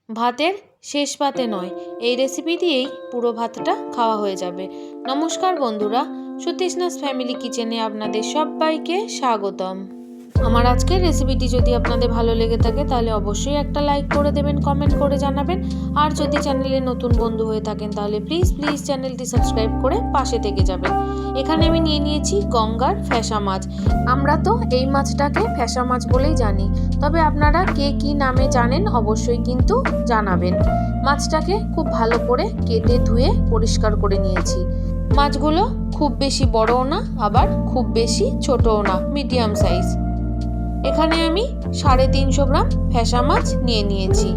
ভাতের শেষ পাতে নয়, এই রেসিপি দিয়েই পুরো ভাতটা খাওয়া হয়ে যাবে। নমস্কার বন্ধুরা, সুতৃষ্ণাস ফ্যামিলি কিচেনে আপনাদের সবাইকে স্বাগতম। আমার আজকের রেসিপিটি যদি আপনাদের ভালো লেগে থাকে তাহলে অবশ্যই একটা লাইক করে দেবেন, কমেন্ট করে জানাবেন। আর যদি চ্যানেলে নতুন বন্ধু হয়ে থাকেন তাহলে প্লিজ চ্যানেলটি সাবস্ক্রাইব করে পাশে থেকে যাবেন। এখানে আমি নিয়ে নিয়েছি গঙ্গার ফ্যাসা মাছ। আমরা তো এই মাছটাকে ফ্যাসা মাছ বলেই জানি, তবে আপনারা কে কী নামে জানেন অবশ্যই কিন্তু জানাবেন। মাছটাকে খুব ভালো করে কেটে ধুয়ে পরিষ্কার করে নিয়েছি। মাছগুলো খুব বেশি বড়ও না, আবার খুব বেশি ছোটও না, মিডিয়াম সাইজ। এখানে আমি 350 গ্রাম ফ্যাসা মাছ নিয়ে নিয়েছি।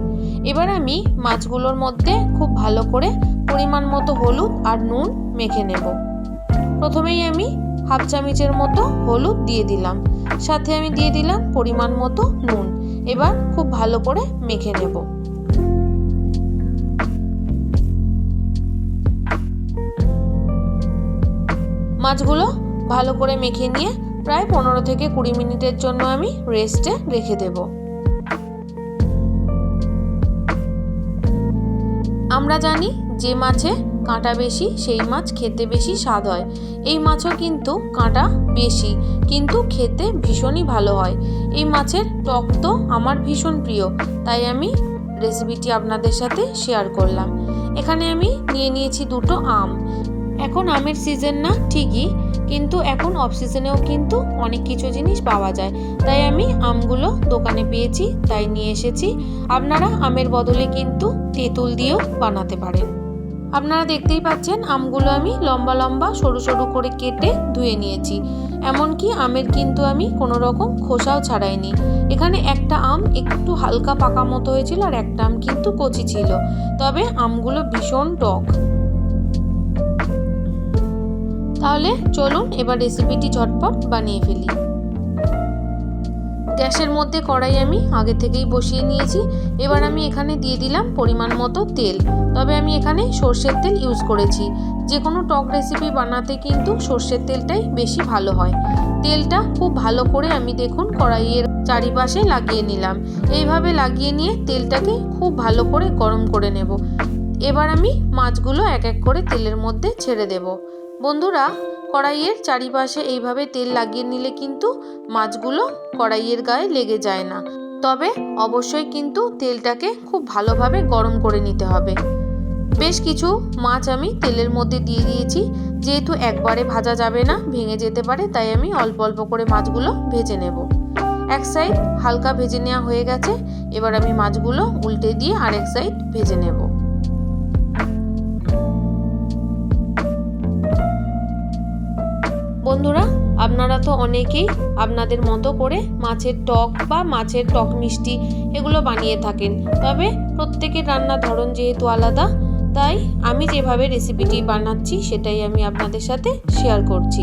এবার আমি মাছগুলোর মধ্যে খুব ভালো করে পরিমাণ মতো হলুদ আর নুন মেখে নেব। প্রথমেই আমি হাফ চামচের মতো হলুদ দিয়ে দিলাম, সাথে আমি দিয়ে দিলাম পরিমাণ মতো নুন। এবার খুব ভালো করে মেখে নেব। মাছগুলো ভালো করে মেখে নিয়ে প্রায় 15 থেকে 20 মিনিটের জন্য আমি রেস্টে রেখে দেব। আমরা জানি যে মাছে কাঁটা বেশি সেই মাছ খেতে বেশি স্বাদ হয়। এই মাছও কিন্তু কাঁটা বেশি, কিন্তু খেতে ভীষণই ভালো হয়। এই মাছের টক তো আমার ভীষণ প্রিয়, তাই আমি রেসিপিটি আপনাদের সাথে শেয়ার করলাম। এখানে আমি নিয়ে নিয়েছি 2টো আম। এখন আমের সিজন না ঠিকই, কিন্তু এখন অফ সিজনেও কিন্তু অনেক কিছু জিনিস পাওয়া যায়, তাই আমি আমগুলো দোকানে পেয়েছি তাই নিয়ে এসেছি। আপনারা আমের বদলে কিন্তু তেঁতুল দিয়েও বানাতে পারেন। আপনারা দেখতেই পাচ্ছেন আমগুলো আমি লম্বা লম্বা সরু সরু করে কেটে ধুয়ে নিয়েছি। এমনকি আমের কিন্তু আমি কোনো রকম খোসাও ছাড়াইনি। এখানে একটা আম একটু হালকা পাকা মতো হয়েছিল, আর একটা আম কিন্তু কচি ছিল, তবে আমগুলো ভীষণ টক। তাহলে চলুন এবার রেসিপিটি ঝটপট বানিয়ে ফেলি। গ্যাসের মধ্যে কড়াই আমি আগে থেকেই বসিয়ে নিয়েছি। এবার আমি এখানে দিয়ে দিলাম পরিমাণ মতো তেল, তবে আমি এখানে সর্ষের তেল ইউজ করেছি। যে কোনো টক রেসিপি বানাতে কিন্তু সর্ষের তেলটাই বেশি ভালো হয়। তেলটা খুব ভালো করে আমি দেখুন কড়াইয়ের চারিপাশে লাগিয়ে নিলাম। এইভাবে লাগিয়ে নিয়ে তেলটাকে খুব ভালো করে গরম করে নেব। এবার আমি মাছগুলো এক এক করে তেলের মধ্যে ছেড়ে দেব। বন্ধুরা, কড়াইয়ের চারিপাশে এইভাবে তেল লাগিয়ে নিলে কিন্তু মাছগুলো কড়াইয়ের গায়ে লেগে যায় না। তবে অবশ্যই কিন্তু তেলটাকে খুব ভালোভাবে গরম করে নিতে হবে। বেশ কিছু মাছ আমি তেলের মধ্যে দিয়ে দিয়েছি। যেহেতু একবারে ভাজা যাবে না, ভেঙে যেতে পারে, তাই আমি অল্প অল্প করে মাছগুলো ভেজে নেব। এক সাইড হালকা ভেজে নেওয়া হয়ে গেছে। এবার আমি মাছগুলো উল্টে দিয়ে আরেক সাইড ভেজে নেব। বন্ধুরা, আপনারা তো অনেকেই আপনাদের মতো করে মাছের টক বা মাছের টক মিষ্টি এগুলো বানিয়ে থাকেন, তবে প্রত্যেকের রান্নার ধরন যেহেতু আলাদা, তাই আমি যেভাবে রেসিপিটি বানাচ্ছি সেটাই আমি আপনাদের সাথে শেয়ার করছি।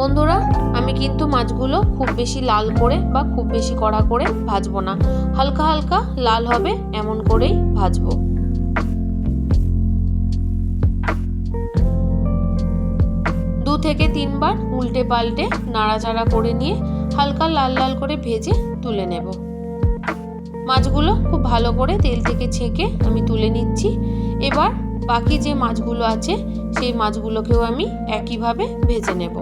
বন্ধুরা, আমি কিন্তু মাছগুলো খুব বেশি লাল করে বা খুব বেশি কড়া করে ভাজবো না, হালকা হালকা লাল হবে এমন করেই ভাজবো। 2 থেকে 3 বার উল্টে পাল্টে নাড়াচাড়া করে নিয়ে হালকা লাল লাল করে ভেজে তুলে নেব। মাছগুলো খুব ভালো করে তেল থেকে ছেঁকে আমি তুলে নিচ্ছি। এবার বাকি যে মাছগুলো আছে সেই মাছগুলোকেও আমি একইভাবে ভেজে নেব।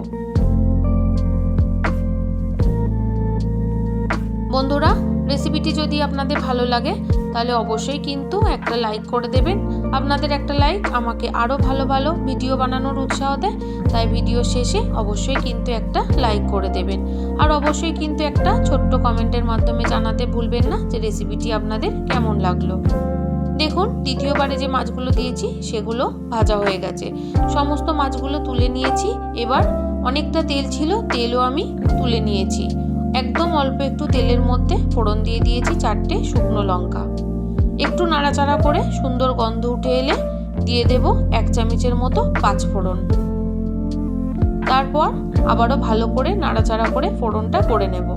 বন্ধুরা, রেসিপিটি যদি আপনাদের ভালো লাগে তাহলে অবশ্যই কিন্তু একটা লাইক করে দেবেন। আপনাদের একটা লাইক আমাকে আরও ভালো ভালো ভিডিও বানানোর উৎসাহ দেয়, তাই ভিডিও শেষে অবশ্যই কিন্তু একটা লাইক করে দেবেন। আর অবশ্যই কিন্তু একটা ছোট্ট কমেন্টের মাধ্যমে জানাতে ভুলবেন না যে রেসিপিটি আপনাদের কেমন লাগলো। দেখুন, দ্বিতীয়বারে যে মাছগুলো দিয়েছি সেগুলো ভাজা হয়ে গেছে। সমস্ত মাছগুলো তুলে নিয়েছি। এবার অনেকটা তেল ছিল, তেলও আমি তুলে নিয়েছি। একদম অল্প একটু তেলের মধ্যে ফোড়ন দিয়ে দিয়েছি 4টে শুকনো লঙ্কা। একটু নাড়াচাড়া করে সুন্দর গন্ধ উঠে এলে দিয়ে দেব 1 চামচের মতো 5 ফোড়ন। তারপর আবারও ভালো করে নাড়াচাড়া করে ফোড়নটা করে নেব।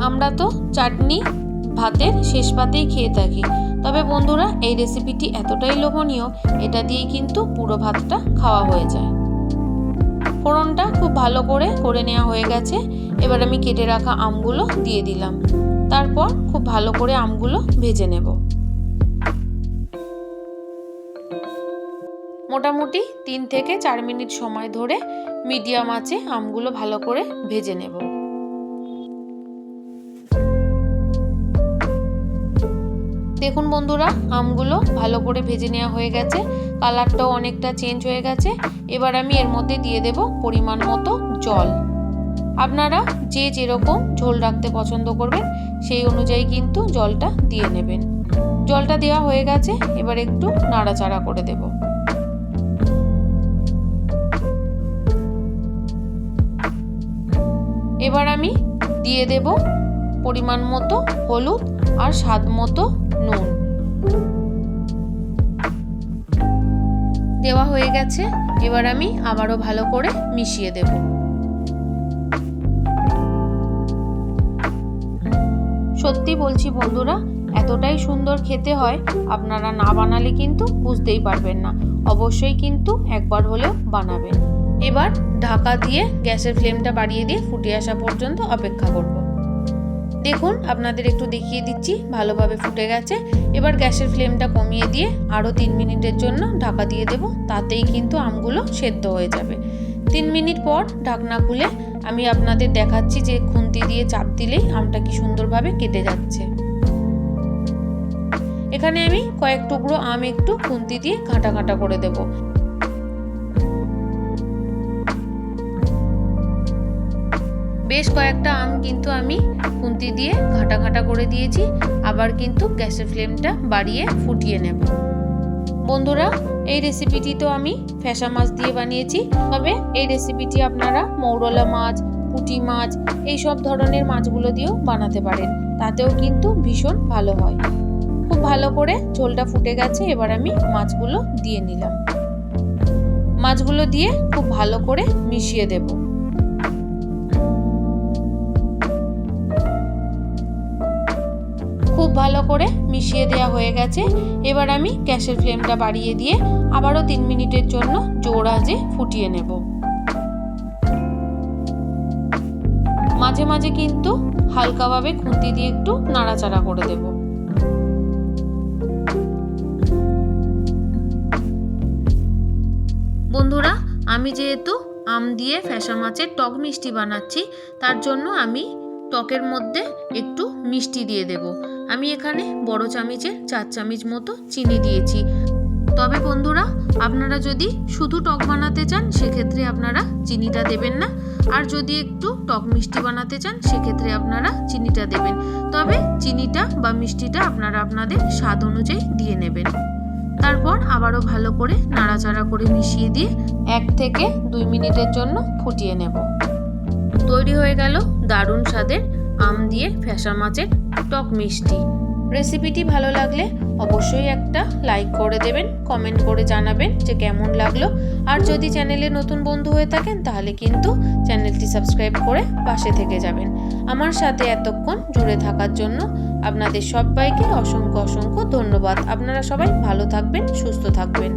আমরা তো চাটনি ভাতের শেষ পাতেই খেয়ে থাকি, তবে বন্ধুরা এই রেসিপিটি এতটাই লোভনীয়, এটা দিয়ে কিন্তু পুরো ভাতটা খাওয়া হয়ে যায়। ফোড়নটা খুব ভালো করে নেওয়া হয়ে গেছে। এবার আমি কেটে রাখা আমগুলো দিয়ে দিলাম। তারপর খুব ভালো করে আমগুলো ভেজে নেব। মোটামুটি 3 থেকে 4 মিনিট সময় ধরে মিডিয়াম আঁচে আমগুলো ভালো করে ভেজে নেব। দেখুন বন্ধুরা, আমগুলো ভালো করে ভেজে নেওয়া হয়ে গেছে, কালারটাও অনেকটা চেঞ্জ হয়ে গেছে। এবার আমি এর মধ্যে দিয়ে দেব পরিমাণ মতো জল। আপনারা যে যেরকম ঝোল রাখতে পছন্দ করবেন সেই অনুযায়ী কিন্তু জলটা দিয়ে নেবেন। জলটা দেওয়া হয়ে গেছে, এবার একটু নাড়াচাড়া করে দেব। এবার আমি দিয়ে দেব পরিমাণ মতো হলুদ আর স্বাদ মতো নুন। দেওয়া হয়ে গেছে, এবার আমি আবারও ভালো করে মিশিয়ে দেব। সত্যি বলছি বন্ধুরা, এতটাই সুন্দর খেতে হয়, আপনারা না বানালে কিন্তু বুঝতেই পারবেন না। অবশ্যই কিন্তু একবার হলেও বানাবেন। এবার ঢাকা দিয়ে গ্যাসের ফ্লেমটা বাড়িয়ে দিয়ে ফুটে আসা পর্যন্ত অপেক্ষা করব। দেখুন, আপনাদের একটু দেখিয়ে দিচ্ছি, ভালোভাবে ফুটে গেছে। এবার গ্যাসের ফ্লেমটা কমিয়ে দিয়ে আরও 3 মিনিটের জন্য ঢাকা দিয়ে দেব। তাতেই কিন্তু আমগুলো সেদ্ধ হয়ে যাবে। 3 মিনিট পর ঢাকনা খুলে আমি আপনাদের দেখাচ্ছি যে খুন্তি দিয়ে চাপ দিলেই আমটা কি সুন্দরভাবে কেটে যাচ্ছে। এখানে আমি কয়েক টুকরো আম একটু খুন্তি দিয়ে ঘাঁটা ঘাঁটা করে দেব। বেশ কয়েকটা আম কিন্তু আমি খুন্তি দিয়ে ঘাঁটা ঘাঁটা করে দিয়েছি। আবার কিন্তু গ্যাসের ফ্লেমটা বাড়িয়ে ফুটিয়ে নেব। বন্ধুরা, এই রেসিপিটি তো আমি ফ্যাসা মাছ দিয়ে বানিয়েছি, তবে এই রেসিপিটি আপনারা মৌরলা মাছ, পুঁটি মাছ, এই সব ধরনের মাছগুলো দিয়েও বানাতে পারেন, তাতেও কিন্তু ভীষণ ভালো হয়। খুব ভালো করে ঝোলটা ফুটে গেছে, এবার আমি মাছগুলো দিয়ে নিলাম। মাছগুলো দিয়ে খুব ভালো করে মিশিয়ে দেব। খুব ভালো করে মিশিয়ে দেওয়া হয়ে গেছে। এবার আমি গ্যাসের ফ্লেমটা বাড়িয়ে দিয়ে আবারও 3 মিনিটের জন্য জোর আঁচে ফুটিয়ে নেব। মাঝে মাঝে কিন্তু হালকাভাবে খুন্তি দিয়ে একটু নাড়াচাড়া করে দেব। বন্ধুরা, আমি যেহেতু আম দিয়ে ফ্যাসা মাছের টক মিষ্টি বানাচ্ছি, তার জন্য আমি টকের মধ্যে একটু মিষ্টি দিয়ে দেব। আমি এখানে বড় চামচের 4 চামচ মতো চিনি দিয়েছি। তবে বন্ধুরা, আপনারা যদি শুধু টক বানাতে চান সেক্ষেত্রে আপনারা চিনিটা দেবেন না, আর যদি একটু টক মিষ্টি বানাতে চান সেক্ষেত্রে আপনারা চিনিটা দেবেন। তবে চিনিটা বা মিষ্টিটা আপনারা আপনাদের স্বাদ অনুযায়ী দিয়ে নেবেন। তারপর আবারও ভালো করে নাড়াচাড়া করে মিশিয়ে দিয়ে 1 থেকে 2 মিনিটের জন্য ফুটিয়ে নেব। তৈরি হয়ে গেল দারুণ স্বাদের আম দিয়ে ফ্যাসা মাছের টক মিষ্টি। রেসিপিটি ভালো লাগলে অবশ্যই একটা লাইক করে দেবেন, কমেন্ট করে জানাবেন যে কেমন লাগলো। আর যদি চ্যানেলে নতুন বন্ধু হয়ে থাকেন তাহলে কিন্তু চ্যানেলটি সাবস্ক্রাইব করে পাশে থেকে যাবেন। আমার সাথে এতক্ষণ জুড়ে থাকার জন্য আপনাদের সবাইকে অসংখ্য অসংখ্য ধন্যবাদ। আপনারা সবাই ভালো থাকবেন, সুস্থ থাকবেন।